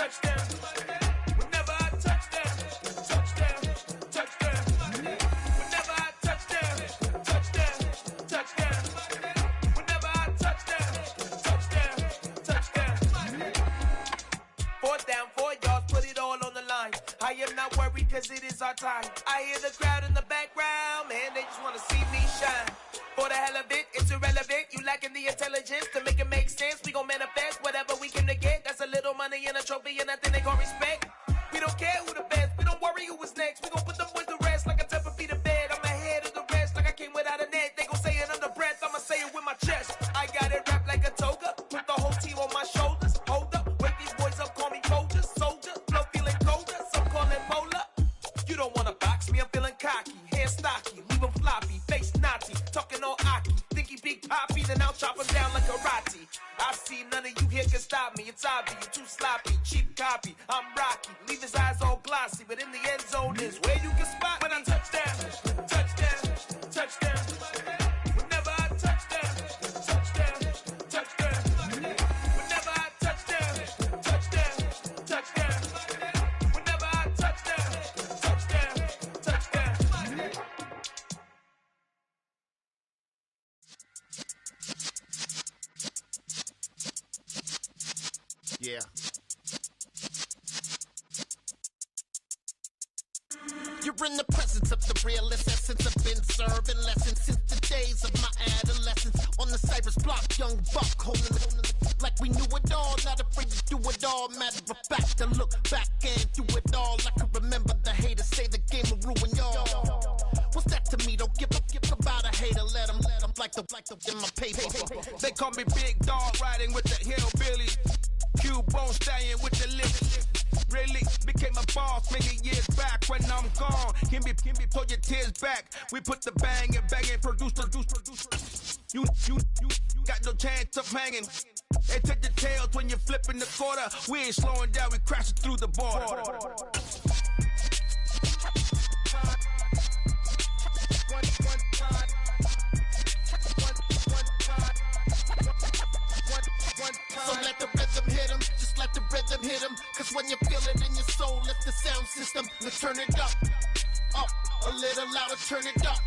touchdown. Whenever I touch down, touchdown, touchdown. Whenever I touch down, touchdown, touchdown. Whenever I touch down, touchdown, touchdown. 4th down, 4 yards, put it all on the line. I am not worried cause it is our time. I hear the crowd in the background, man, they just wanna see me shine. For the hell of it, it's irrelevant. You lacking the intelligence to make it make sense. We gon' manifest whatever we came to get. That's a little money and a trophy and nothing they gon' respect. We don't care who the best, we don't worry who is next. We gon' put them boys to rest like a 10 feet of bed. I'm ahead of the rest like I came without a net. They gon' say it under breath, I'ma say it with my chest. I got it wrapped like a toga, put the whole team on my shoulders. Hold up, wake these boys up, call me soldier, soldier. Flow feeling colder, some call it polar. You don't wanna box me, I'm feeling cocky. Hair stocky, leave him floppy, face naughty. Talking all aki, think he big poppy, then I'll chop him down like karate. I see none of you here can stop me. It's obvious, you too sloppy, cheap copy. I'm Rocky, leave his eyes all glossy, but in the end zone is where you can spot when I touchdown, touchdown, touchdown. Whenever I touchdown, touchdown, touchdown. Whenever I touchdown, touchdown, touchdown. Whenever I touchdown, touchdown, touchdown. Yeah. You're in the presence of the realest essence. I've been serving lessons since the days of my adolescence. On the Cypress block, young buck holding it like we knew it all. Not afraid to do it all. Matter of fact, to look back and do it all. I can remember the haters say the game will ruin y'all. What's that to me? Don't give about a hater. Let them like the in my paper. They call me Big Dog, riding with the hillbilly. Cubone staying with the lips. Really became a boss many years back. When I'm gone, can be pull your tears back. We put the bang and produce. You got no chance of hanging. They take the tails when you're flipping the quarter. We ain't slowing down, we crashing through the border. So let the rhythm hit him, just let the rhythm hit him. Cause when you feel it in your soul, lift the sound system. Let's turn it up, a little louder, turn it up,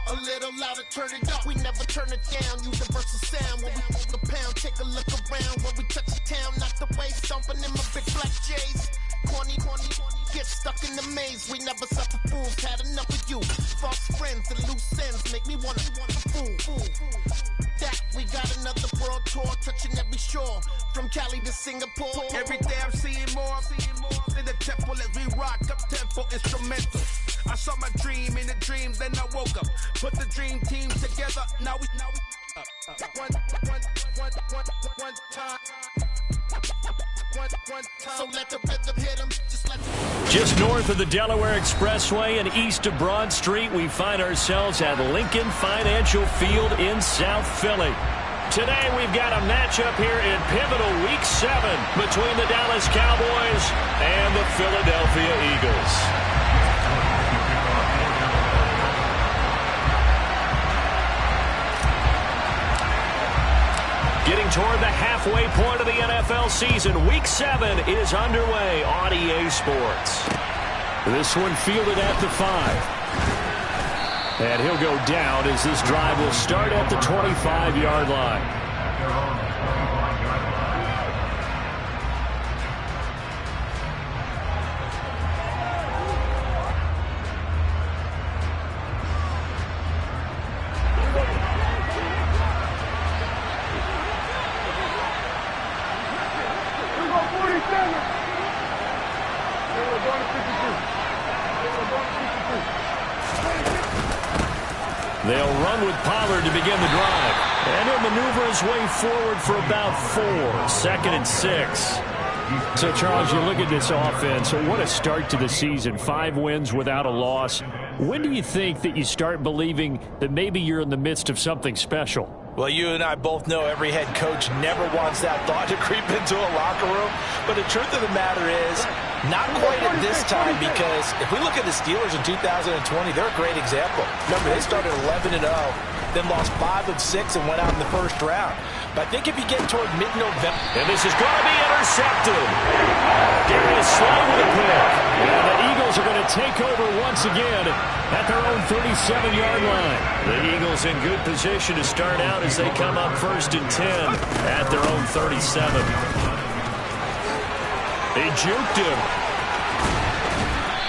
a little louder, turn it up. We never turn it down, universal sound. When we move the pound, take a look around. When we touch the town, not the way, stomping in my big black J's. Corny, get stuck in the maze. We never suffer fools, had enough of you. False friends and loose ends make me wanna fool. That we got another world tour, touching every shore, from Cali to Singapore. Every day I'm seeing more in the temple as we rock up tempo instrumental. I saw my dream in the dream, then I woke up. Put the dream team together, now we one time. So let the rhythm hit him, Just north of the Delaware Expressway and east of Broad Street, we find ourselves at Lincoln Financial Field in South Philly. Today we've got a matchup here in pivotal Week 7 between the Dallas Cowboys and the Philadelphia Eagles. Getting toward the halfway point of the NFL season, Week 7 is underway on EA Sports. This one fielded at the 5. And he'll go down as this drive will start at the 25-yard line. They'll run with Pollard to begin the drive. And he'll maneuver his way forward for about 4. 2nd and 6. So, Charles, you look at this offense. So what a start to the season. 5 wins without a loss. When do you think that you start believing that maybe you're in the midst of something special? Well, you and I both know every head coach never wants that thought to creep into a locker room. But the truth of the matter is, not quite at this time, because if we look at the Steelers in 2020, they're a great example. Remember, they started 11-0, then lost 5 of 6 and went out in the first round. But I think if you get toward mid-November... And this is going to be intercepted. Slay with a pick. And the Eagles are going to take over once again at their own 37-yard line. The Eagles in good position to start out as they come up 1st and 10 at their own 37. They juked him.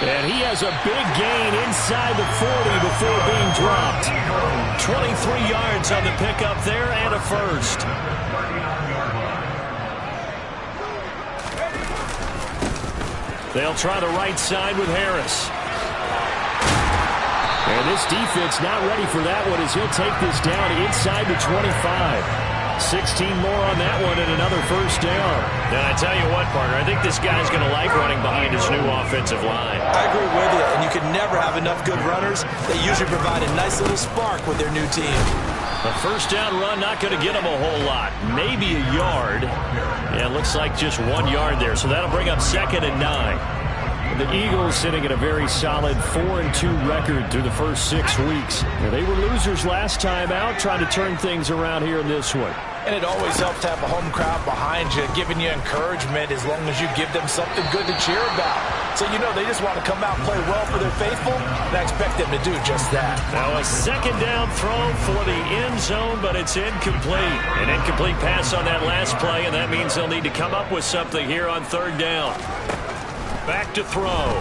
And he has a big gain inside the 40 before being dropped. 23 yards on the pickup there and a first. They'll try the right side with Harris. And this defense not ready for that one as he'll take this down inside the 25. 16 more on that one and another first down. And I tell you what, partner, I think this guy's going to like running behind his new offensive line. I agree with you, and you can never have enough good runners. They usually provide a nice little spark with their new team. A first down run not going to get him a whole lot. Maybe a yard. Yeah, it looks like just 1 yard there, so that'll bring up 2nd and 9. The Eagles sitting at a very solid 4-2 record through the first 6 weeks. They were losers last time out, trying to turn things around here in this one. And it always helps to have a home crowd behind you, giving you encouragement as long as you give them something good to cheer about. So, you know, they just want to come out and play well for their faithful, and I expect them to do just that. Now a 2nd down throw for the end zone, but it's incomplete. An incomplete pass on that last play, and that means they'll need to come up with something here on 3rd down. Back to throw.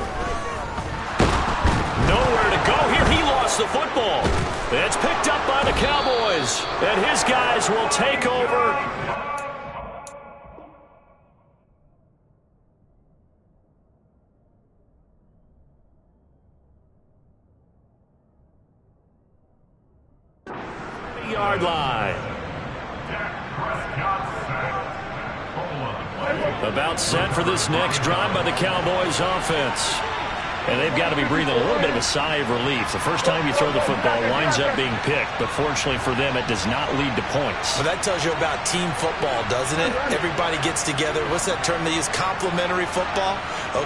Nowhere to go here. He lost the football. It's picked up by the Cowboys. And his guys will take over. Yard line. About set for this next drive by the Cowboys offense. And they've got to be breathing a little bit of a sigh of relief. The first time you throw the football winds up being picked, but fortunately for them, it does not lead to points. Well, that tells you about team football, doesn't it? Everybody gets together. What's that term they use? Complementary football?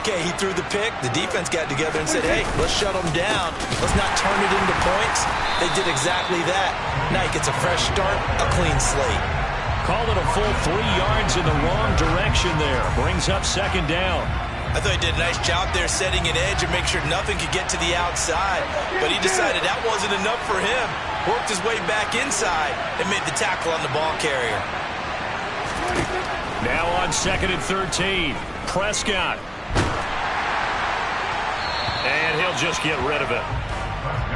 Okay, he threw the pick. The defense got together and said, hey, let's shut them down. Let's not turn it into points. They did exactly that. Now he gets a fresh start, a clean slate. Call it a full 3 yards in the wrong direction there. Brings up 2nd down. I thought he did a nice job there setting an edge and make sure nothing could get to the outside. But he decided that wasn't enough for him. Worked his way back inside and made the tackle on the ball carrier. Now on 2nd and 13. Prescott. And he'll just get rid of it.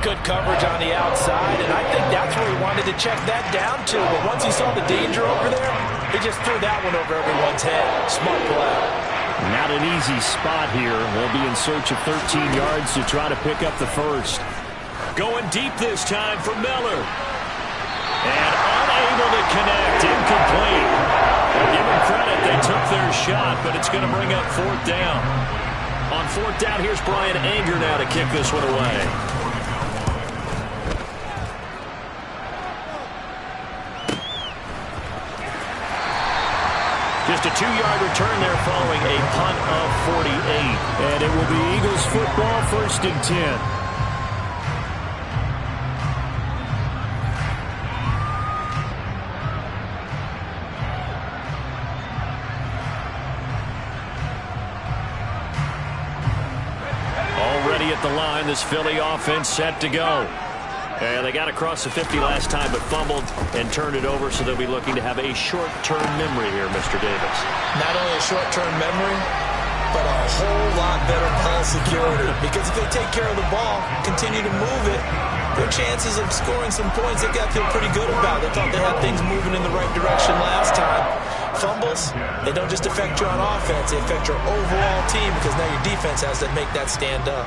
Good coverage on the outside, and I think that's where he wanted to check that down to. But once he saw the danger over there, he just threw that one over everyone's head. Smart play. Not an easy spot here. They'll be in search of 13 yards to try to pick up the first. Going deep this time for Miller. And unable to connect. Incomplete. Give them credit. They took their shot, but it's going to bring up 4th down. On 4th down, here's Brian Anger now to kick this one away. Just a 2-yard return there following a punt of 48. And it will be Eagles football, 1st and 10. Already at the line, this Philly offense set to go. And they got across the 50 last time, but fumbled and turned it over, so they'll be looking to have a short-term memory here, Mr. Davis. Not only a short-term memory, but a whole lot better ball security. Because if they take care of the ball, continue to move it, their chances of scoring some points, they've got to feel pretty good about. They thought they had things moving in the right direction last time. Fumbles, they don't just affect you on offense, they affect your overall team because now your defense has to make that stand up.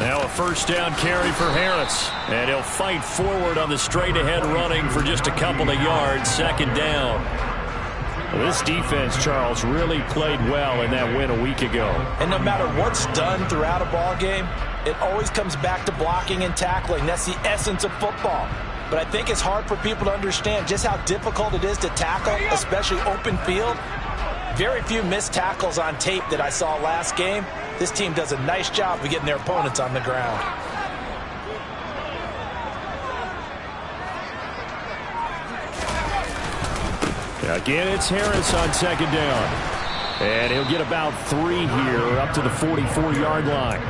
Now a first down carry for Harris. And he'll fight forward on the straight-ahead running for just a couple of yards. 2nd down. This defense, Charles, really played well in that win a week ago. And no matter what's done throughout a ball game, it always comes back to blocking and tackling. That's the essence of football. But I think it's hard for people to understand just how difficult it is to tackle, especially open field. Very few missed tackles on tape that I saw last game. This team does a nice job of getting their opponents on the ground. Again, it's Harris on second down. And he'll get about 3 here up to the 44-yard line.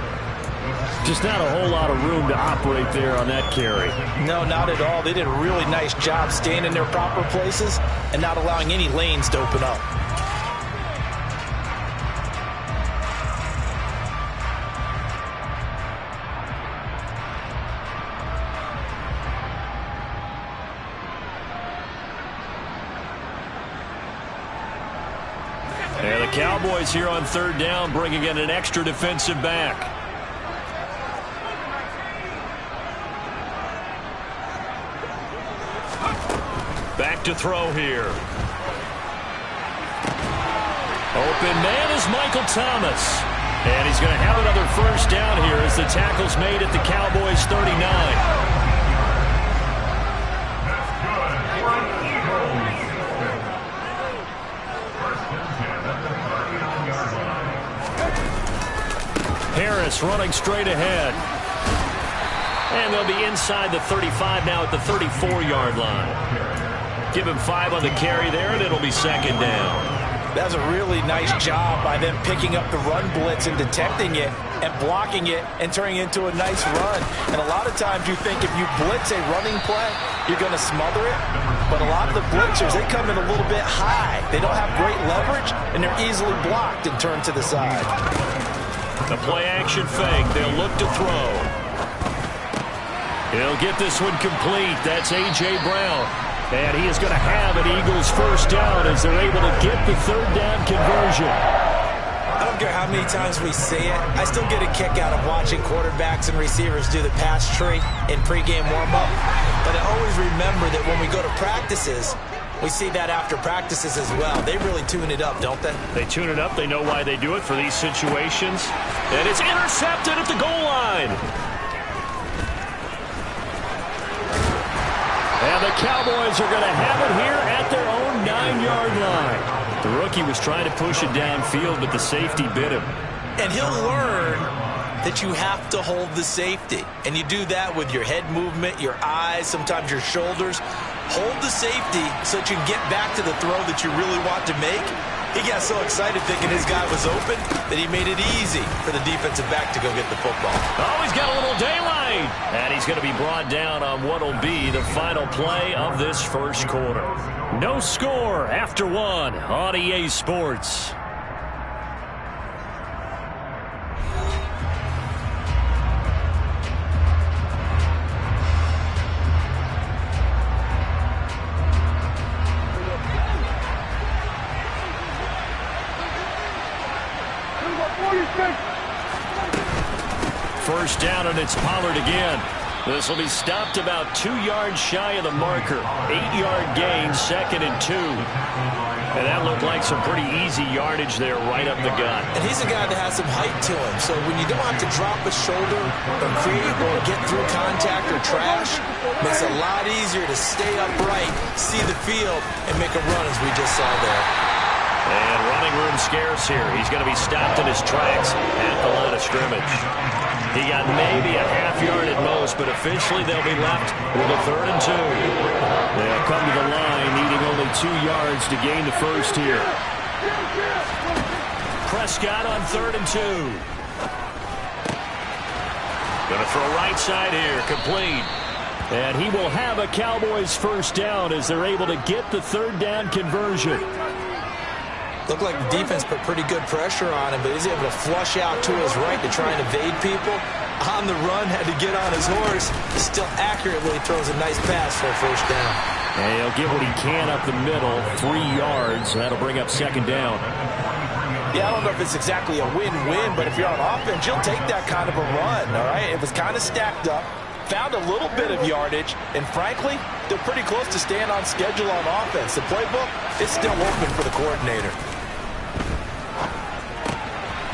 Just not a whole lot of room to operate there on that carry. No, not at all. They did a really nice job staying in their proper places and not allowing any lanes to open up. And the Cowboys here on third down, bringing in an extra defensive back. Back to throw here. Open man is Michael Thomas. And he's going to have another first down here as the tackle's made at the Cowboys' 39. Harris running straight ahead. And they'll be inside the 35 now at the 34-yard line. Give him 5 on the carry there, and it'll be second down. That's a really nice job by them picking up the run blitz and detecting it and blocking it and turning it into a nice run. And a lot of times you think if you blitz a running play, you're going to smother it. But a lot of the blitzers, they come in a little bit high. They don't have great leverage, and they're easily blocked and turned to the side. The play-action fake. They'll look to throw. He'll get this one complete. That's A.J. Brown. And he is going to have an Eagles first down as they're able to get the third down conversion. I don't care how many times we say it. I still get a kick out of watching quarterbacks and receivers do the pass tree in pregame warm-up. But I always remember that when we go to practices, we see that after practices as well. They really tune it up, don't they? They tune it up. They know why they do it for these situations. And it's intercepted at the goal line. And the Cowboys are going to have it here at their own 9-yard line. The rookie was trying to push it downfield, but the safety bit him. And he'll learn that you have to hold the safety. And you do that with your head movement, your eyes, sometimes your shoulders. Hold the safety so that you can get back to the throw that you really want to make. He got so excited thinking his guy was open that he made it easy for the defensive back to go get the football. Oh, he's got a little daylight. And he's going to be brought down on what will be the final play of this first quarter. No score after 1 on EA Sports. First down, and it's Pollard again. This will be stopped about 2 yards shy of the marker. 8-yard gain, 2nd and 2. And that looked like some pretty easy yardage there right up the gut. And he's a guy that has some height to him. So when you don't have to drop a shoulder or create or get through contact or trash, makes it a lot easier to stay upright, see the field, and make a run as we just saw there. And running room scarce here. He's going to be stopped in his tracks at the line of scrimmage. He got maybe a half yard at most, but officially they'll be left with a 3rd and 2. They'll come to the line needing only 2 yards to gain the first here. Prescott on 3rd and 2. Going to throw right side here, complete. And he will have a Cowboys first down as they're able to get the third down conversion. Looked like the defense put pretty good pressure on him, but he's able to flush out to his right to try and evade people. On the run, had to get on his horse. Still accurately throws a nice pass for a first down. And he'll get what he can up the middle, 3 yards. That'll bring up second down. Yeah, I don't know if it's exactly a win-win, but if you're on offense, you'll take that kind of a run, all right? It was kind of stacked up, found a little bit of yardage, and frankly, they're pretty close to staying on schedule on offense. The playbook is still open for the coordinator.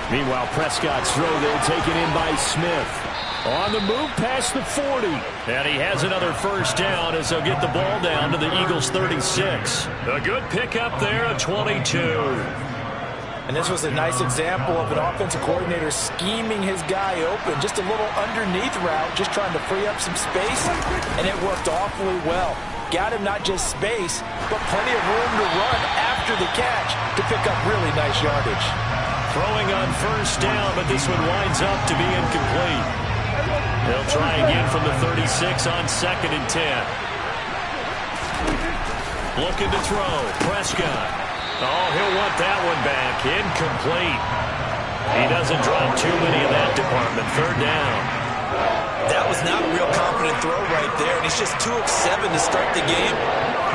Meanwhile, Prescott's throw there taken in by Smith. On the move past the 40. And he has another first down as they'll get the ball down to the Eagles' 36. A good pickup there at 22. And this was a nice example of an offensive coordinator scheming his guy open. Just a little underneath route, just trying to free up some space, and it worked awfully well. got him not just space, but plenty of room to run after the catch to pick up really nice yardage. Throwing on first down, but this one winds up to be incomplete. They'll try again from the 36 on 2nd and 10. Looking to throw. Prescott. Oh, he'll want that one back. Incomplete. He doesn't drop too many in that department. 3rd down. That was not a real confident throw right there, and he's just 2 of 7 to start the game.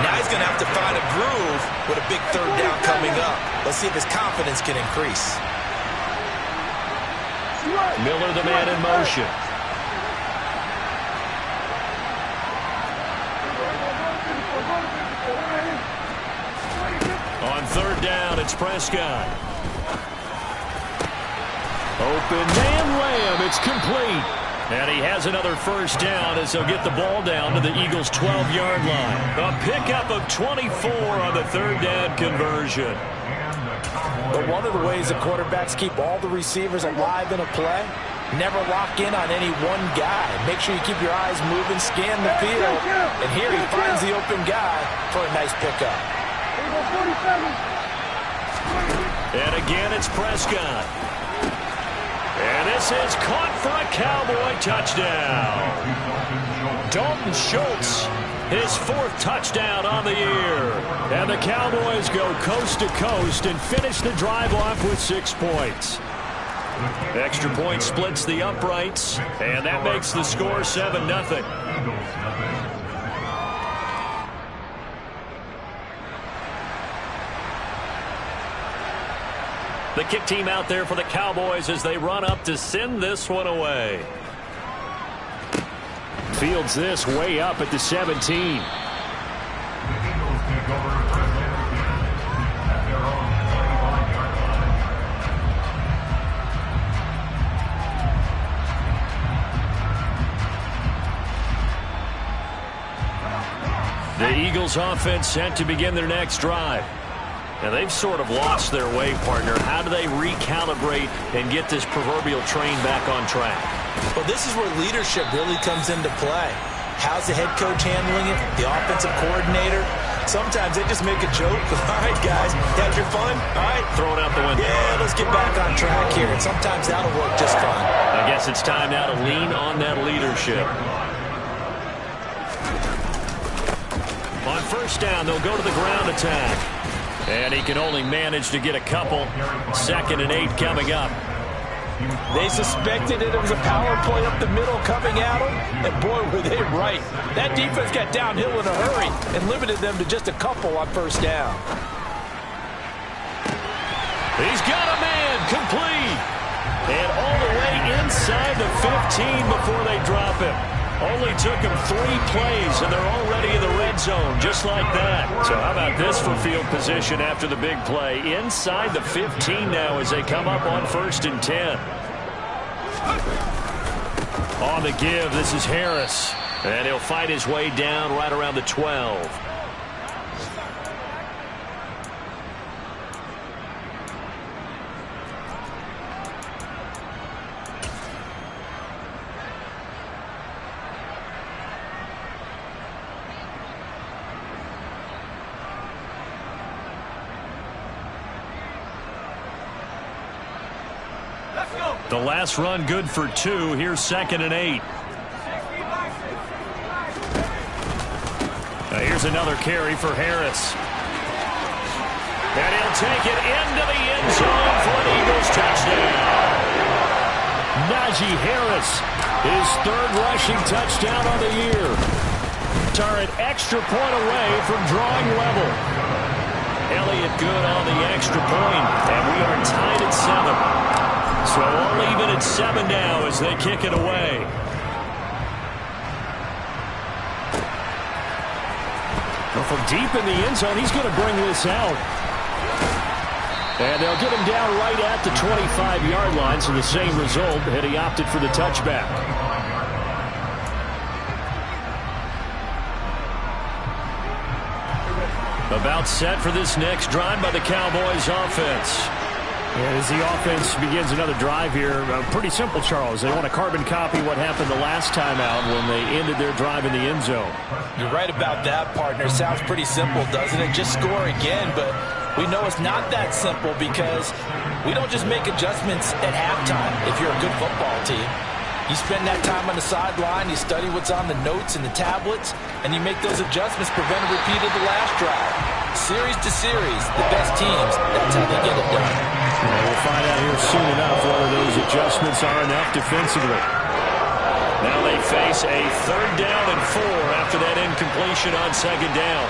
Now he's going to have to find a groove with a big 3rd down coming up. Let's see if his confidence can increase. Miller, the man in motion. On 3rd down, it's Prescott. Open man, Lamb. It's complete. And he has another first down as he'll get the ball down to the Eagles' 12-yard line. A pickup of 24 on the 3rd down conversion. But one of the ways the quarterbacks keep all the receivers alive in a play, never lock in on any one guy. Make sure you keep your eyes moving, scan the field. And here he finds the open guy for a nice pickup. And again, it's Prescott. And this is caught for a Cowboy touchdown. Dalton Schultz, his 4th touchdown on the year. And the Cowboys go coast to coast and finish the drive off with 6 points. Extra point splits the uprights, and that makes the score 7-0. The kick team out there for the Cowboys as they run up to send this one away. Fields this way up at the 17. The Eagles offense set to begin their next drive. And they've sort of lost their way, partner. How do they recalibrate and get this proverbial train back on track? Well, this is where leadership really comes into play. How's the head coach handling it? The offensive coordinator? Sometimes they just make a joke. All right, guys, had your fun? All right. Throw it out the window. Yeah, let's get back on track here. And sometimes that'll work just fine. I guess it's time now to lean on that leadership. On first down, they'll go to the ground attack. And he can only manage to get a couple. 2nd and 8 coming up. They suspected it was a power play up the middle coming at them, and boy, were they right. That defense got downhill in a hurry and limited them to just a couple on first down. He's got a man, complete. And all the way inside the 15 before they drop him. Only took him 3 plays, and they're already in the red zone, just like that. So how about this for field position after the big play? Inside the 15 now as they come up on 1st and 10. On the give, this is Harris. And he'll fight his way down right around the 12. The last run good for 2. Here's 2nd and 8. Now here's another carry for Harris. And he'll take it into the end zone for an Eagles touchdown. Najee Harris, his 3rd rushing touchdown on the year. Are an extra point away from drawing level. Elliott good on the extra point, and we are tied at 7. So all even at 7 now as they kick it away. Well, from deep in the end zone, he's going to bring this out. And they'll get him down right at the 25-yard line, so the same result, and he opted for the touchback. About set for this next drive by the Cowboys offense. And as the offense begins another drive here, pretty simple, Charles. They want to carbon copy what happened the last time out when they ended their drive in the end zone. You're right about that, partner. Sounds pretty simple, doesn't it? Just score again, but we know it's not that simple because we don't just make adjustments at halftime if you're a good football team. You spend that time on the sideline, you study what's on the notes and the tablets, and you make those adjustments, prevent a repeat of the last drive. Series to series, the best teams, that's how they get it done. And we'll find out here soon enough whether those adjustments are enough defensively. Now they face a 3rd down and 4 after that incompletion on 2nd down.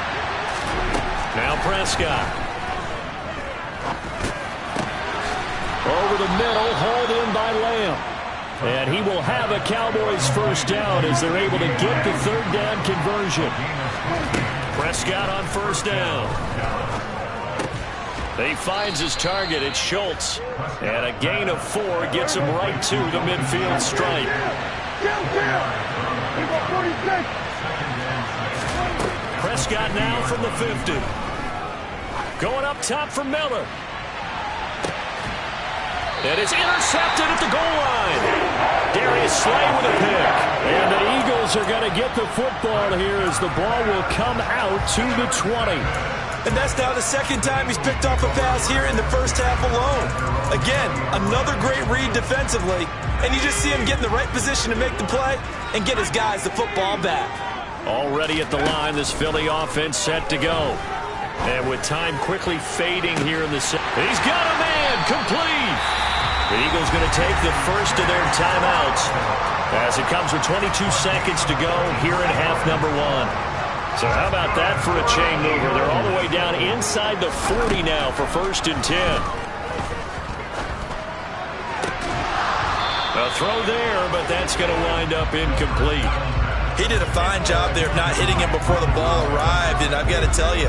Now Prescott. Over the middle, hauled in by Lamb. And he will have a Cowboys 1st down as they're able to get the 3rd down conversion. Prescott on 1st down. He finds his target. It's Schultz. And a gain of 4 gets him right to the midfield stripe. Prescott now from the 50. Going up top for Miller. It is intercepted at the goal line. Darius Slay with a pick. And the Eagles are going to get the football here as the ball will come out to the 20. And that's now the 2nd time he's picked off a pass here in the first half alone. Again, another great read defensively. And you just see him get in the right position to make the play and get his guys the football back. Already at the line, this Philly offense set to go. And with time quickly fading here in the second. He's got a man, complete. The Eagles going to take the first of their timeouts as it comes with 22 seconds to go here in half number 1. So how about that for a chain mover? They're all the way down inside the 40 now for 1st and 10. A throw there, but that's going to wind up incomplete. He did a fine job there of not hitting him before the ball arrived, and I've got to tell you,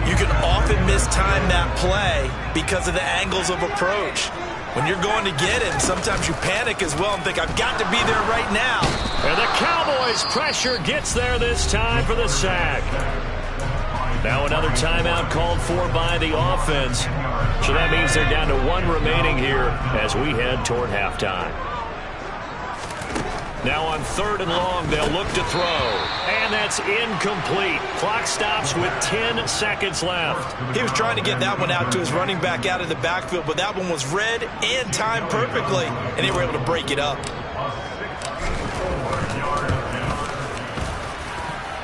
you can often mistime that play because of the angles of approach. When you're going to get him, sometimes you panic as well and think, I've got to be there right now. And the Cowboys' pressure gets there this time for the sack. Now another timeout called for by the offense. So that means they're down to 1 remaining here as we head toward halftime. Now on 3rd and long, they'll look to throw. And that's incomplete. Clock stops with 10 seconds left. He was trying to get that one out to his running back out of the backfield, but that one was read and timed perfectly, and they were able to break it up.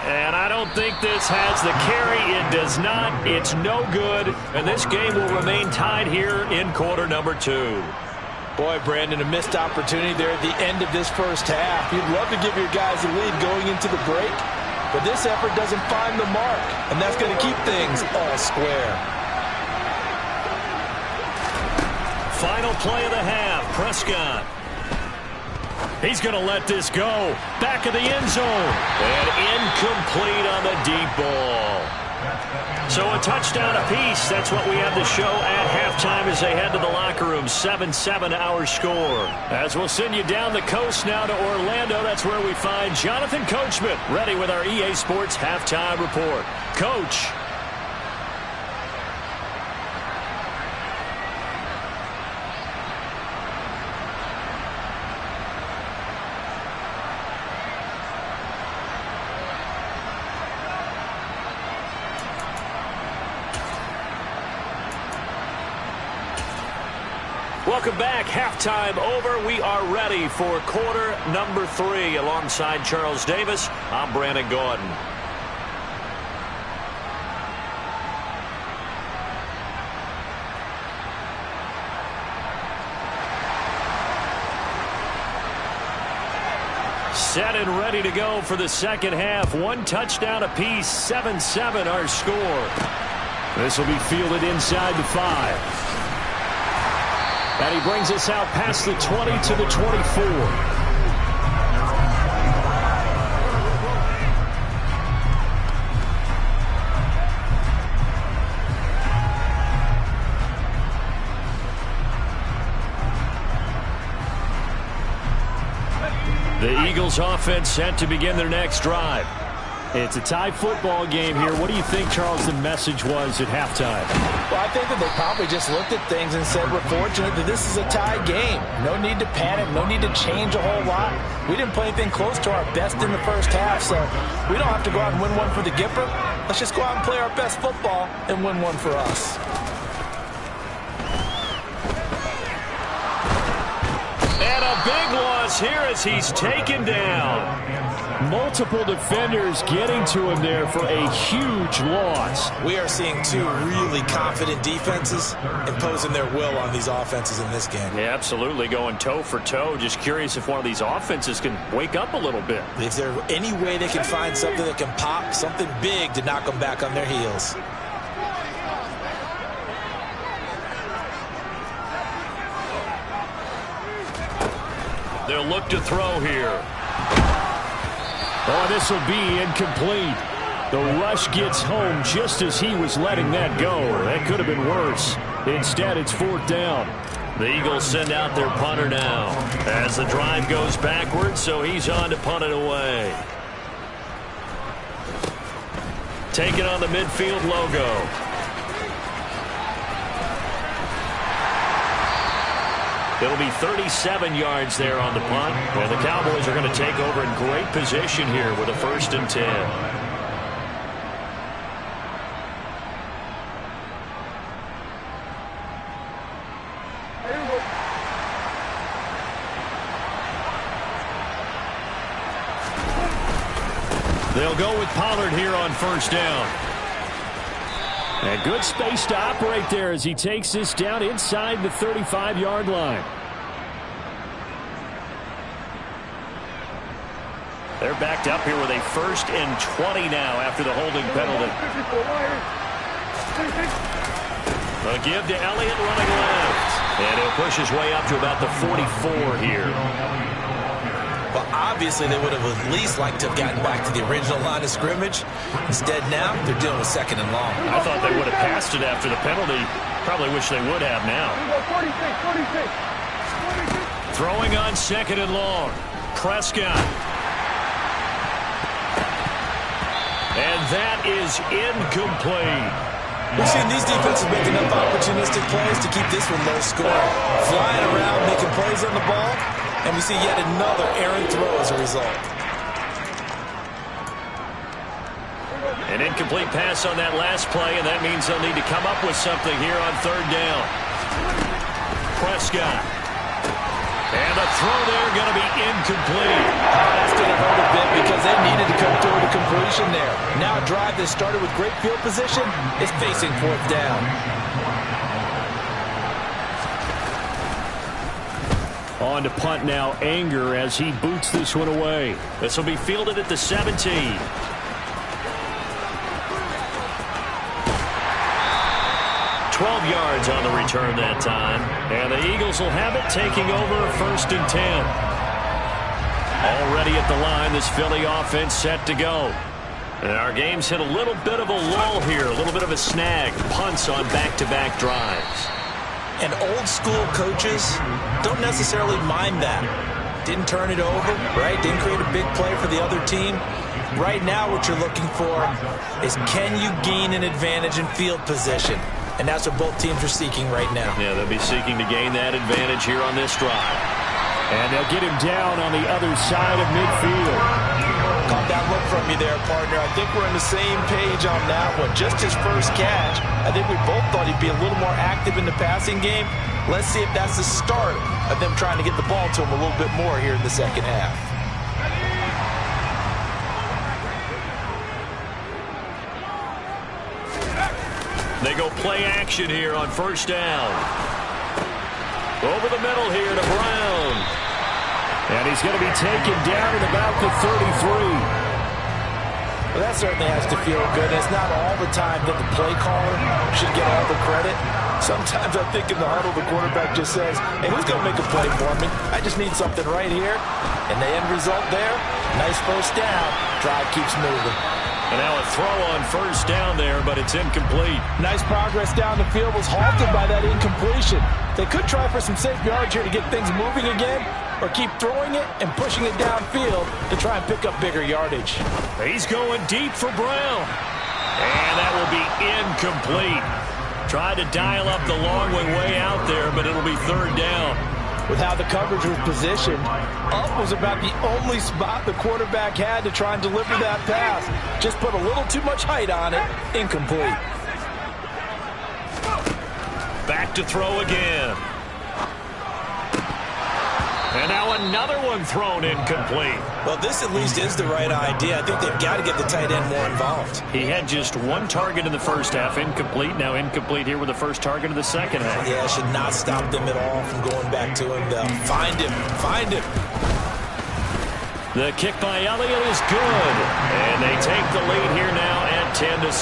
And I don't think this has the carry. It does not. It's no good. And this game will remain tied here in quarter number 2. Boy, Brandon, a missed opportunity there at the end of this first half. You'd love to give your guys a lead going into the break, but this effort doesn't find the mark, and that's going to keep things all square. Final play of the half, Prescott. He's going to let this go. Back of the end zone. And incomplete on the deep ball. So a touchdown apiece. That's what we have to show at halftime as they head to the locker room. 7-7 our score. As we'll send you down the coast now to Orlando. That's where we find Jonathan Coachman ready with our EA Sports halftime report. Coach. Welcome back. Halftime over. We are ready for quarter number 3. Alongside Charles Davis, I'm Brandon Gordon. Set and ready to go for the second half. 1 touchdown apiece. 7-7 our score. This will be fielded inside the 5. And he brings us out past the 20 to the 24. The Eagles offense set to begin their next drive. It's a tie football game here. What do you think, Charles, the message was at halftime? Well, I think that they probably just looked at things and said, we're fortunate that this is a tie game. No need to panic. No need to change a whole lot. We didn't play anything close to our best in the first half, so we don't have to go out and win one for the Gipper. Let's just go out and play our best football and win one for us. And a big loss here as he's taken down. Multiple defenders getting to him there for a huge loss. We are seeing two really confident defenses imposing their will on these offenses in this game. Yeah, absolutely, going toe for toe. Just curious if one of these offenses can wake up a little bit. Is there any way they can find something that can pop, something big to knock them back on their heels? They'll look to throw here. Oh, this will be incomplete. The rush gets home just as he was letting that go. That could have been worse. Instead, it's 4th down. The Eagles send out their punter now as the drive goes backwards, so he's on to punt it away. Taking on the midfield logo. It'll be 37 yards there on the punt. And the Cowboys are going to take over in great position here with a 1st and 10. They'll go with Pollard here on 1st down. And good space to operate there as he takes this down inside the 35-yard line. They're backed up here with a 1st and 20 now after the holding penalty. A give to Elliott running left. And he'll push his way up to about the 44 here. Well, obviously they would have at least liked to have gotten back to the original line of scrimmage. Instead now, they're dealing with 2nd and long. I thought they would have passed it after the penalty. Probably wish they would have now. 46. Throwing on 2nd and long. Prescott. And that is incomplete. We've seen these defenses make enough opportunistic plays to keep this one low scoring. Flying around, making plays on the ball. And we see yet another errant throw as a result. An incomplete pass on that last play, and that means they'll need to come up with something here on 3rd down. Prescott. And the throw there going to be incomplete. That's going to hurt a bit because they needed to come through the completion there. Now a drive that started with great field position is facing 4th down. On to punt now, Anger, as he boots this one away. This will be fielded at the 17. 12 yards on the return that time. And the Eagles will have it, taking over 1st and 10. Already at the line, this Philly offense set to go. And our game's hit a little bit of a lull here, a little bit of a snag. Punts on back-to-back drives. And old-school coaches don't necessarily mind that. Didn't turn it over, right? Didn't create a big play for the other team. Right now what you're looking for is, can you gain an advantage in field position? And that's what both teams are seeking right now. Yeah, they'll be seeking to gain that advantage here on this drive. And they'll get him down on the other side of midfield. Caught that look from you there, partner. I think we're on the same page on that one. Just his first catch. I think we both thought he'd be a little more active in the passing game. Let's see if that's the start of them trying to get the ball to him a little bit more here in the second half. They go play action here on 1st down. Over the middle here to Brown. And he's going to be taken down at about the 33. Well, that certainly has to feel good. It's not all the time that the play caller should get all the credit. Sometimes I think in the huddle, the quarterback just says, hey, who's going to make a play for me? I just need something right here. And the end result there, nice 1st down. Drive keeps moving. And now a throw on 1st down there, but it's incomplete. Nice progress down the field was halted by that incompletion. They could try for some safe yards here to get things moving again, or keep throwing it and pushing it downfield to try and pick up bigger yardage. He's going deep for Brown. And that will be incomplete. Tried to dial up the long one way out there, but it'll be third down. With how the coverage was positioned, up was about the only spot the quarterback had to try and deliver that pass. Just put a little too much height on it. Incomplete. Back to throw again. And now another one thrown incomplete. Well, this at least is the right idea. I think they've got to get the tight end more involved. He had just one target in the first half, incomplete. Now incomplete here with the first target of the second half. Yeah, should not stop them at all from going back to him. They'll find him. Find him. The kick by Elliott is good. And they take the lead here now at 10-7.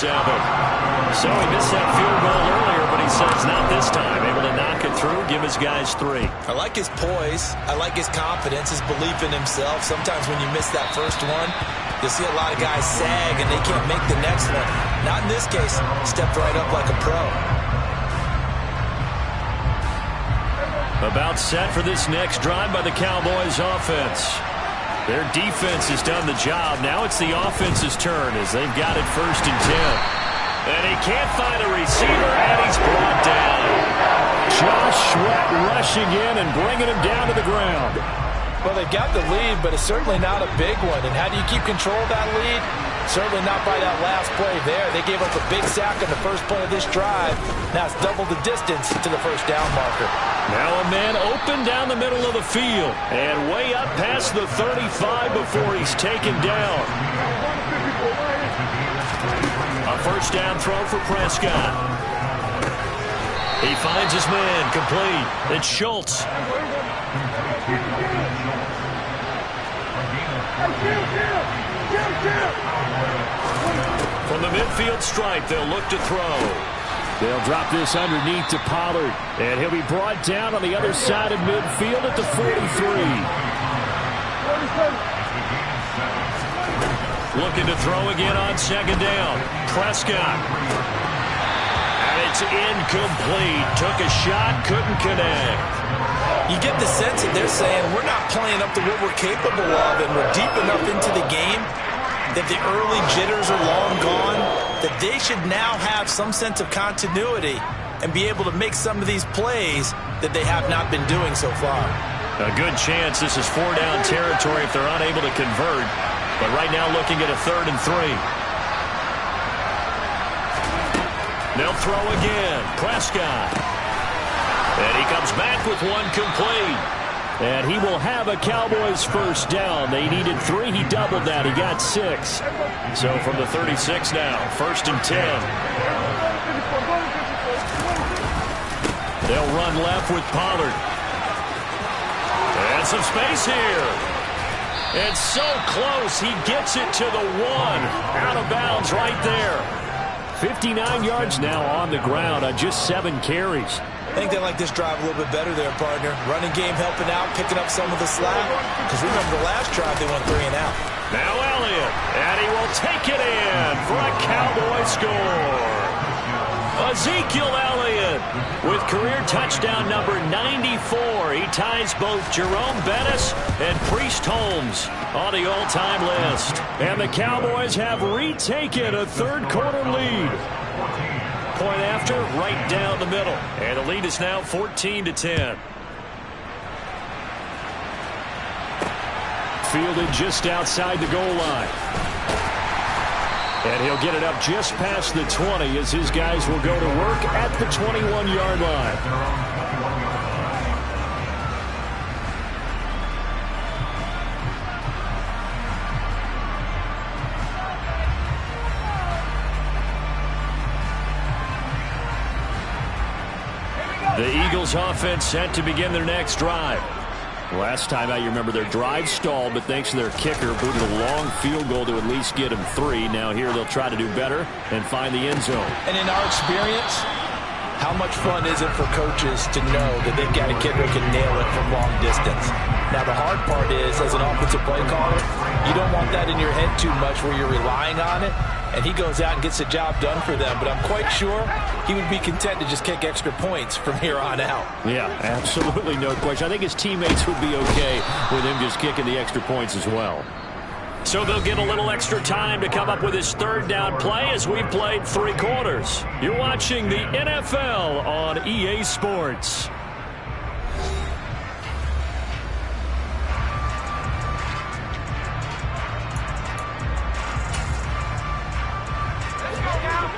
So he missed that field goal earlier, but he says not this time. Able to knock it through, give his guys 3. I like his poise. I like his confidence, his belief in himself. Sometimes when you miss that first one, you'll see a lot of guys sag and they can't make the next one. Not in this case. Stepped right up like a pro. About set for this next drive by the Cowboys offense. Their defense has done the job. Now it's the offense's turn as they've got it 1st and 10. And he can't find a receiver, and he's brought down. Josh Sweat rushing in and bringing him down to the ground. Well, they've got the lead, but it's certainly not a big one. And how do you keep control of that lead? Certainly not by that last play there. They gave up a big sack on the first play of this drive. Now it's double the distance to the first down marker. Now a man open down the middle of the field and way up past the 35 before he's taken down. A first down throw for Prescott. He finds his man complete. It's Schultz. From the midfield stripe, they'll look to throw. They'll drop this underneath to Pollard. And he'll be brought down on the other side of midfield at the 43. Looking to throw again on second down. Prescott. And it's incomplete. Took a shot, couldn't connect. You get the sense that they're saying we're not playing up to what we're capable of, and we're deep enough into the game that the early jitters are long gone, that they should now have some sense of continuity and be able to make some of these plays that they have not been doing so far. A good chance this is 4-down territory if they're unable to convert. But right now looking at a 3rd and 3. They'll throw again. Prescott. And he comes back with one complete. And he will have a Cowboys first down. They needed 3. He doubled that. He got 6. So from the 36 now, 1st and 10. They'll run left with Pollard. And some space here. It's so close. He gets it to the 1. Out of bounds right there. 59 yards now on the ground on just 7 carries. I think they like this drive a little bit better there, partner. Running game helping out, picking up some of the slack. Because remember the last drive they went 3 and out. Now Elliott, and he will take it in for a Cowboy score. Ezekiel Elliott with career touchdown number 94. He ties both Jerome Bettis and Priest Holmes on the all-time list. And the Cowboys have retaken a third-quarter lead. Point after, right down the middle. And the lead is now 14-10. Fielded just outside the goal line. And he'll get it up just past the 20 as his guys will go to work at the 21-yard line. The Eagles offense set to begin their next drive. Last time out, you remember their drive stalled, but thanks to their kicker, booted a long field goal to at least get them 3. Now here they'll try to do better and find the end zone. And in our experience, how much fun is it for coaches to know that they've got a kicker who can nail it from long distance? Now the hard part is, as an offensive play caller, You don't want that in your head too much where you're relying on it, and he goes out and gets the job done for them. But I'm quite sure he would be content to just kick extra points from here on out. Yeah, absolutely no question. I think his teammates would be okay with him just kicking the extra points as well. So they'll get a little extra time to come up with his third down play as we played 3 quarters. You're watching the NFL on EA Sports.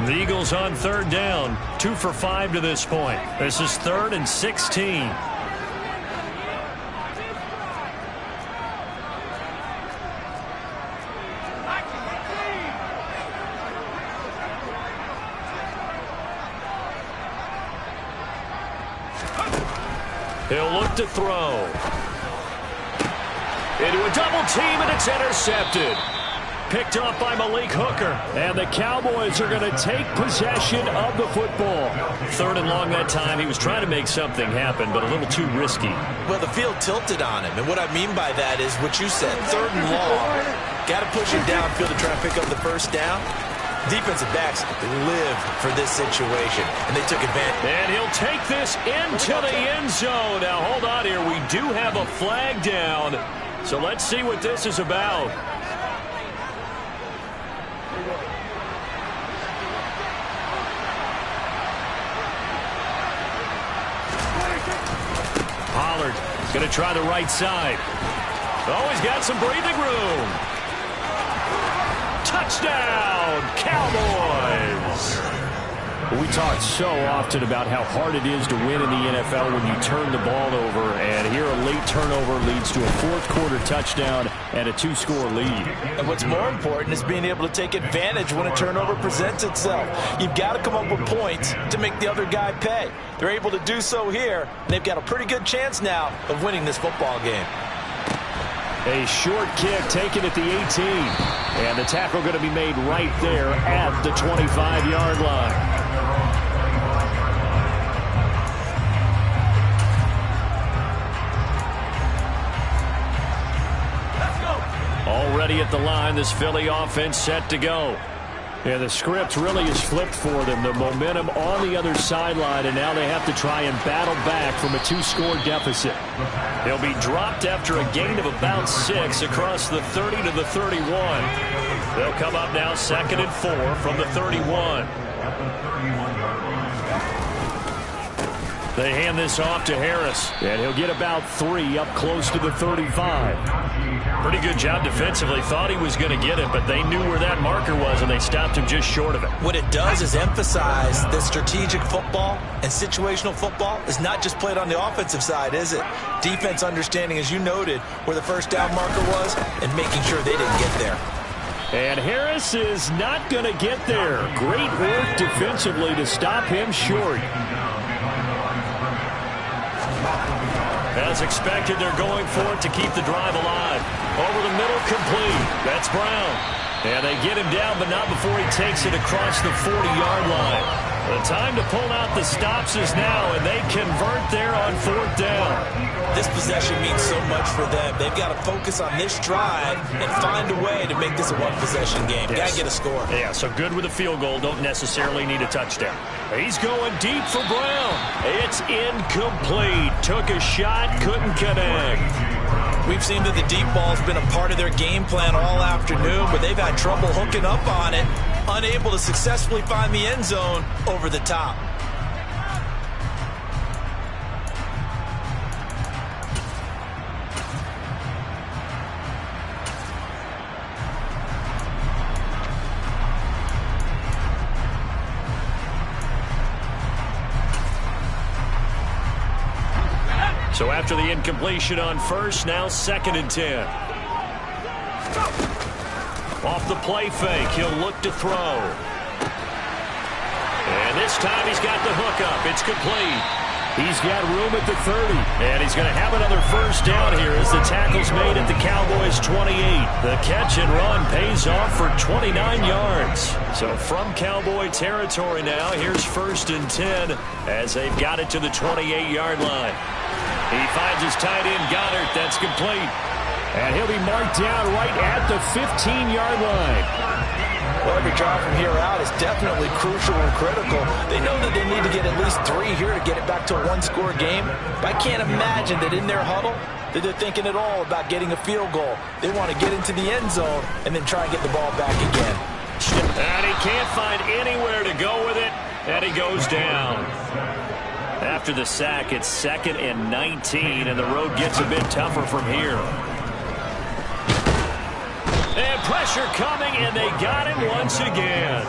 The Eagles on third down, 2 for 5 to this point. This is 3rd and 16. He'll look to throw. Into a double team, and it's intercepted. Picked off by Malik Hooker. And the Cowboys are going to take possession of the football. 3rd and long that time. He was trying to make something happen, but a little too risky. Well, the field tilted on him. And what I mean by that is what you said. 3rd and long. Got to push it downfield to try and pick up the first down. Defensive backs live for this situation, and they took advantage. And he'll take this into the end zone. Now, hold on here. We do have a flag down, so let's see what this is about. Pollard going to try the right side. Oh, he's got some breathing room. Touchdown, Cowboys! We talk so often about how hard it is to win in the NFL when you turn the ball over, and here a late turnover leads to a 4th quarter touchdown and a 2-score lead. And what's more important is being able to take advantage when a turnover presents itself. You've got to come up with points to make the other guy pay. They're able to do so here, and they've got a pretty good chance now of winning this football game. A short kick taken at the 18. And the tackle going to be made right there at the 25-yard line. Already at the line, this Philly offense set to go. And the script really is flipped for them. The momentum on the other sideline, and now they have to try and battle back from a 2-score deficit. They'll be dropped after a gain of about 6 across the 30 to the 31. They'll come up now 2nd and 4 from the 31. They hand this off to Harris, and he'll get about 3 up close to the 35. Pretty good job defensively. Thought he was going to get it, but they knew where that marker was, and they stopped him just short of it. What it does is emphasize that strategic football and situational football is not just played on the offensive side, is it? Defense understanding, as you noted, where the first down marker was and making sure they didn't get there. And Harris is not going to get there. Great work defensively to stop him short. As expected, they're going for it to keep the drive alive. Over the middle, complete. That's Brown. And they get him down, but not before he takes it across the 40-yard line. The time to pull out the stops is now, and they convert there on 4th down. This possession means so much for them. They've got to focus on this drive and find a way to make this a one-possession game. Yes. Got to get a score. Yeah, so good with a field goal. Don't necessarily need a touchdown. He's going deep for Brown. It's incomplete. Took a shot, couldn't connect. We've seen that the deep ball's been a part of their game plan all afternoon, but they've had trouble hooking up on it, unable to successfully find the end zone over the top. So after the incompletion on first, now 2nd and 10. Off the play fake, he'll look to throw. And this time he's got the hook up. It's complete. He's got room at the 30. And he's going to have another first down here as the tackle's made at the Cowboys' 28. The catch and run pays off for 29 yards. So from Cowboy territory now, here's 1st and 10 as they've got it to the 28-yard line. He finds his tight end, Goddard. That's complete. And he'll be marked down right at the 15-yard line. Well, every drive from here out is definitely crucial and critical. They know that they need to get at least 3 here to get it back to a one-score game. But I can't imagine that in their huddle that they're thinking at all about getting a field goal. They want to get into the end zone and then try and get the ball back again. And he can't find anywhere to go with it, and he goes down. After the sack, it's 2nd and 19, and the road gets a bit tougher from here. And pressure coming, and they got him once again.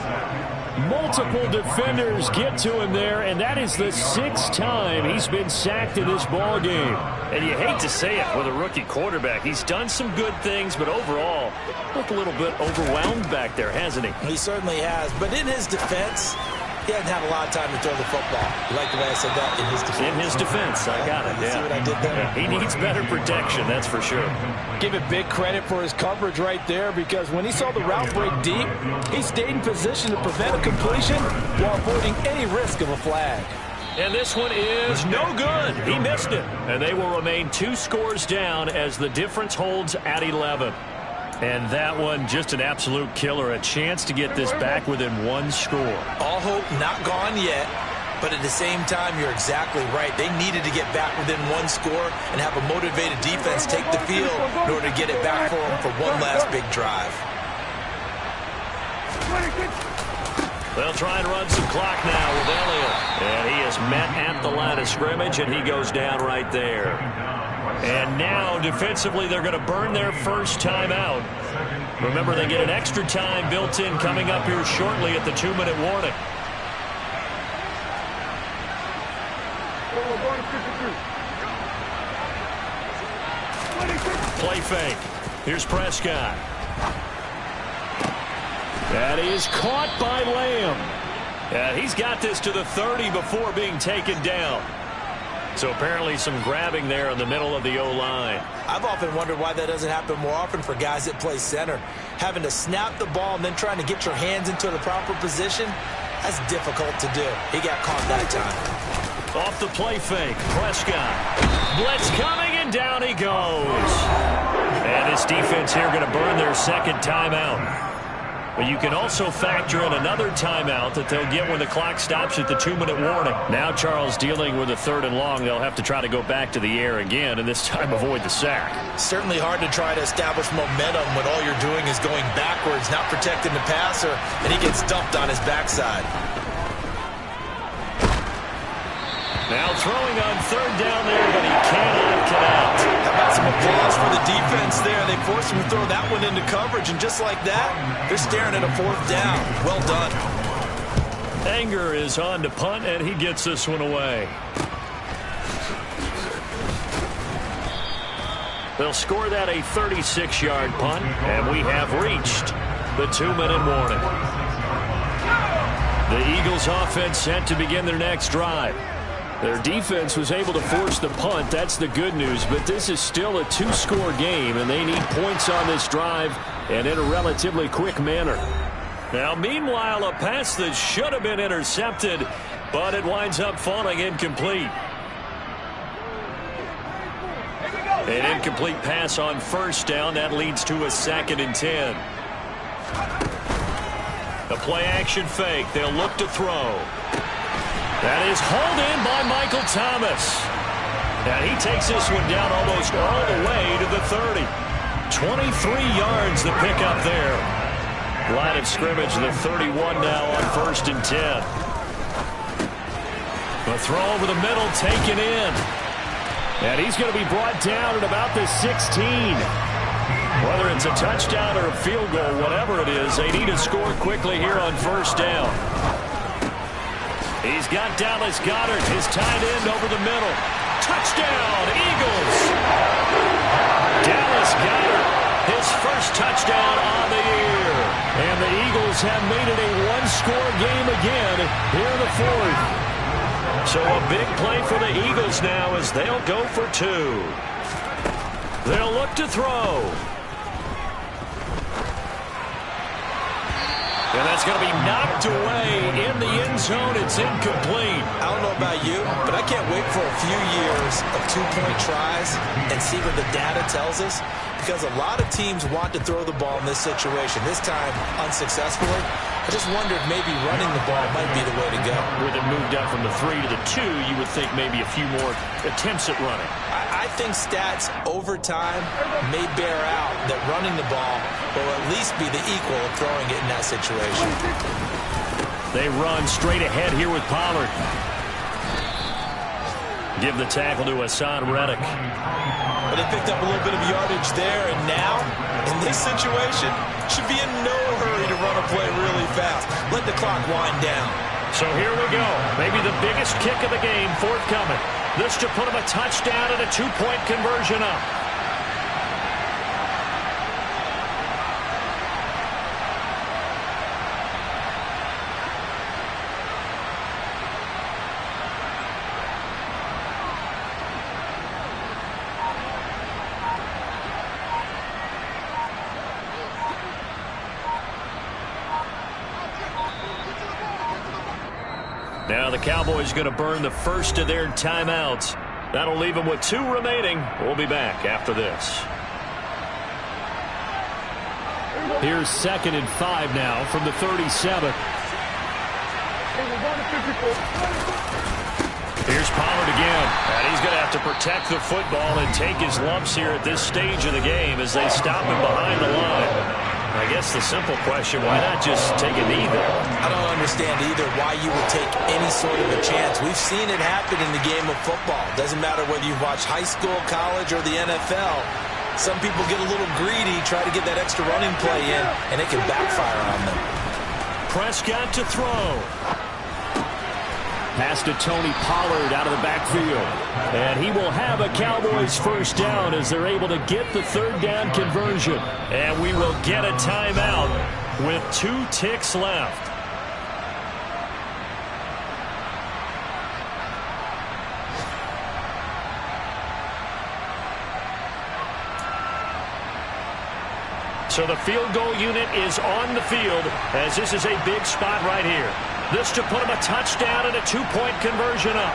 Multiple defenders get to him there, and that is the 6th time he's been sacked in this ball game. And you hate to say it with a rookie quarterback. He's done some good things, but overall, looked a little bit overwhelmed back there, hasn't he? He certainly has, but in his defense, he hasn't had a lot of time to throw the football. You like the way I said that? In his defense. In his defense. I got it, See what I did there? Yeah, he needs better protection, that's for sure. Give it big credit for his coverage right there, because when he saw the route break deep, he stayed in position to prevent a completion while avoiding any risk of a flag. And this one is no good. He missed it. And they will remain 2 scores down as the difference holds at 11. And that one, just an absolute killer. A chance to get this back within 1 score. All hope not gone yet, but at the same time, you're exactly right. They needed to get back within 1 score and have a motivated defense take the field in order to get it back for them for one last big drive. They'll try and run some clock now with Elliott. And he is met at the line of scrimmage, and he goes down right there. And now, defensively, they're going to burn their first timeout. Remember, they get an extra time built in coming up here shortly at the 2-minute warning. Play fake. Here's Prescott. That is caught by Lamb. Yeah, he's got this to the 30 before being taken down. So apparently some grabbing there in the middle of the O-line. I've often wondered why that doesn't happen more often for guys that play center. Having to snap the ball and then trying to get your hands into the proper position, that's difficult to do. He got caught that time. Off the play fake, Prescott. Blitz coming, and down he goes. And this defense here going to burn their second timeout. But you can also factor in another timeout that they'll get when the clock stops at the 2-minute warning. Now Charles dealing with a 3rd and long. They'll have to try to go back to the air again, and this time avoid the sack. Certainly hard to try to establish momentum when all you're doing is going backwards, not protecting the passer, and he gets dumped on his backside. Now throwing on 3rd down there, but he cannot connect. How about some applause for the defense there? They forced him to throw that one into coverage, and just like that, they're staring at a 4th down. Well done. Anger is on to punt, and he gets this one away. They'll score that a 36-yard punt, and we have reached the 2-minute warning. The Eagles offense set to begin their next drive. Their defense was able to force the punt. That's the good news. But this is still a 2-score game, and they need points on this drive and in a relatively quick manner. Now, meanwhile, a pass that should have been intercepted, but it winds up falling incomplete. An incomplete pass on 1st down. That leads to a 2nd and 10. A play-action fake. They'll look to throw. That is hauled in by Michael Thomas. And he takes this one down almost all the way to the 30. 23 yards the pickup there. Line of scrimmage, the 31 now on 1st and 10. The throw over the middle taken in. And he's going to be brought down at about the 16. Whether it's a touchdown or a field goal, whatever it is, they need to score quickly here on 1st down. He's got Dallas Goedert, his tight end, over the middle. Touchdown, Eagles! Dallas Goedert, his first touchdown on the year. And the Eagles have made it a 1-score game again here in the 4th. So a big play for the Eagles now as they'll go for 2. They'll look to throw. And that's going to be knocked away in the end zone. It's incomplete. I don't know about you, but I can't wait for a few years of two-point tries and see what the data tells us, because a lot of teams want to throw the ball in this situation. This time, unsuccessfully. I just wondered maybe running the ball might be the way to go. With it moved up from the 3 to the 2, you would think maybe a few more attempts at running. I think stats over time may bear out that running the ball will at least be the equal of throwing it in that situation. They run straight ahead here with Pollard. Give the tackle to Hassan Reddick. But they picked up a little bit of yardage there, and now, in this situation, should be in no hurry to run a play really fast. Let the clock wind down. So here we go. Maybe the biggest kick of the game forthcoming. This to put him a touchdown and a two-point conversion up. Now the Cowboys going to burn the first of their timeouts. That'll leave them with 2 remaining. We'll be back after this. Here's 2nd and 5 now from the 37. Here's Pollard again. And he's going to have to protect the football and take his lumps here at this stage of the game as they stop him behind the line. I guess the simple question, why not just take a knee there? I don't understand either why you would take any sort of a chance. We've seen it happen in the game of football. Doesn't matter whether you watch high school, college, or the NFL. Some people get a little greedy, try to get that extra running play in, and it can backfire on them. Prescott to throw. Pass to Tony Pollard out of the backfield. And he will have a Cowboys first down as they're able to get the 3rd down conversion. And we will get a timeout with 2 ticks left. So the field goal unit is on the field as this is a big spot right here. This to put him a touchdown and a 2-point conversion up.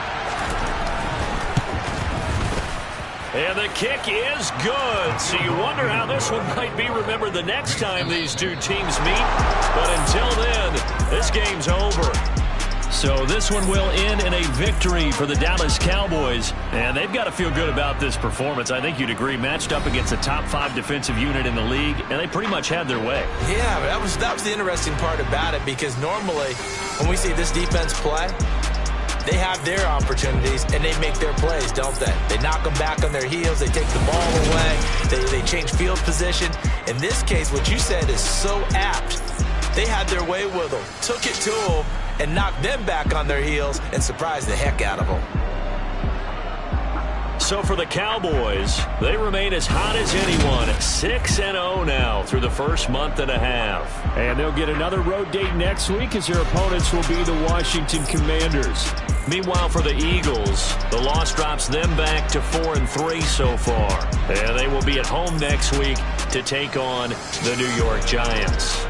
And the kick is good. So you wonder how this one might be remembered the next time these two teams meet. But until then, this game's over. So this one will end in a victory for the Dallas Cowboys. And they've got to feel good about this performance. I think you'd agree, matched up against a top 5 defensive unit in the league, and they pretty much had their way. Yeah, that was the interesting part about it, because normally when we see this defense play, they have their opportunities and they make their plays, don't they? They knock them back on their heels. They take the ball away. They change field position. In this case, what you said is so apt. They had their way with them, took it to them, and knocked them back on their heels and surprised the heck out of them. So for the Cowboys, they remain as hot as anyone, 6-0 now through the first month and a half. And they'll get another road date next week as their opponents will be the Washington Commanders. Meanwhile, for the Eagles, the loss drops them back to 4-3 so far. And they will be at home next week to take on the New York Giants.